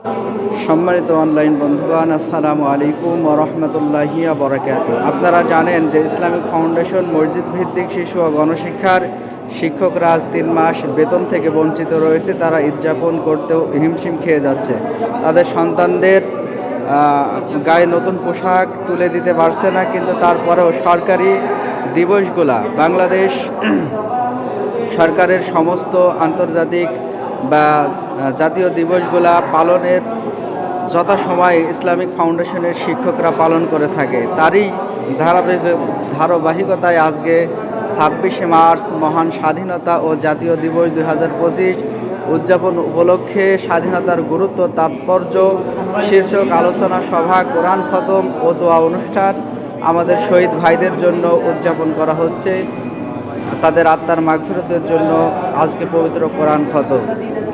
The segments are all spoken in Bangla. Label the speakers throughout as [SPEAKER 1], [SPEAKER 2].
[SPEAKER 1] সম্মানিত অনলাইন বন্ধুগণ, আসসালামু আলাইকুম ওয়া রাহমাতুল্লাহি ওয়া বারাকাতুহু। আপনারা জানেন যে ইসলামিক ফাউন্ডেশন মসজিদ ভিত্তিক শিশু ও গণশিক্ষার শিক্ষকরা আজ 3 মাস বেতন থেকে বঞ্চিত রয়েছে। তারা ঈদ যাপন করতেও হিমশিম খেয়ে যাচ্ছে। তাদের সন্তানদের গায়ে নতুন পোশাক তুলে দিতে পারছে না, কিন্তু তারপরেও সরকারি দিবসগুলা বাংলাদেশ সরকারের সমস্ত আন্তর্জাতিক বা জাতীয় দিবসগুলা পালনের যথাসময়ে ইসলামিক ফাউন্ডেশনের শিক্ষকরা পালন করে থাকে। তারই ধারাবাহিকতায় আজকে 26শে মার্চ মহান স্বাধীনতা ও জাতীয় দিবস 2025 উদযাপন উপলক্ষে স্বাধীনতার গুরুত্ব তাৎপর্য শীর্ষক আলোচনা সভা, কোরআন খতম ও দোয়া অনুষ্ঠান আমাদের শহীদ ভাইদের জন্য উদযাপন করা হচ্ছে। তাদের আত্মার মাগফিরাতের জন্য আজকে পবিত্র কোরআন খতম।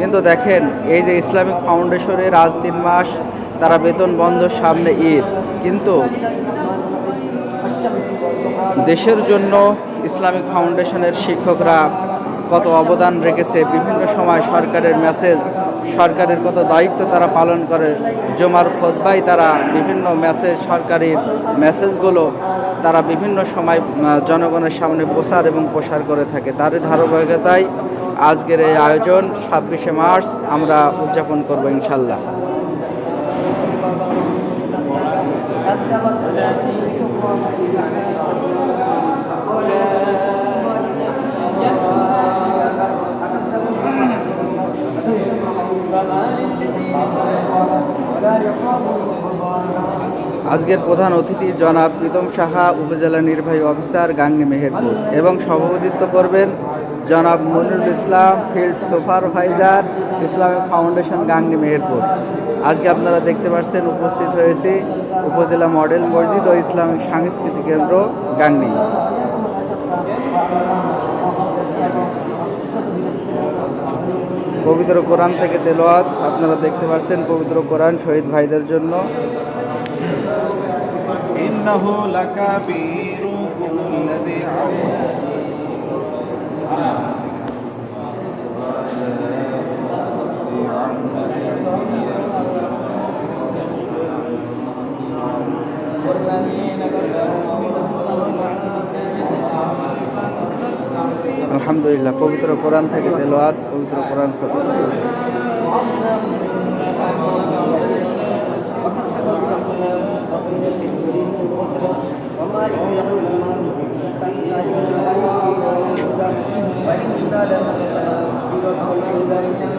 [SPEAKER 1] কিন্তু দেখেন, এই যে ইসলামিক ফাউন্ডেশনের আজ 3 মাস তারা বেতন বন্ধ, সামনে ঈদ, কিন্তু দেশের জন্য ইসলামিক ফাউন্ডেশনের শিক্ষকরা কত অবদান রেখেছে। বিভিন্ন সময় সরকারের মেসেজ, সরকারের কত দায়িত্ব তারা পালন করে। জুমার খুতবায় তারা বিভিন্ন মেসেজ, সরকারি মেসেজগুলো তারা বিভিন্ন সময় জনগণের সামনে প্রচার এবং প্রসার করে থাকে। তারই ধারাবাহিকতায় আজকের এই আয়োজন 26শে মার্চ আমরা উদযাপন করব ইনশাল্লাহ। আজকের প্রধান অতিথি জনাব প্রীতম সাহা, উপজেলা নির্বাহী অফিসার, গাংনী, মেহেরপুর, এবং সভাপতিত্ব করবেন জনাব Monirul Islam, field supervisor, Islamic foundation, Gangni, Meherpur. আজকে আপনারা দেখতে পাচ্ছেন উপস্থিত হয়েছি উপজেলা মডেল মসজিদ ও ইসলামিক সাংস্কৃতিক কেন্দ্র, গাংনী। পবিত্র কোরআন থেকে তেলাওয়াত আপনারা দেখতে পাচ্ছেন। পবিত্র কোরআন শহীদ ভাইদের জন্য। ইন্নাহু লাকাবীরুকুম আল্লাযী আলহামদুলিল্লাহ, পবিত্র কোরআন থেকে তেলাওয়াত, পবিত্র কোরআন খতম। وإنا لنذكر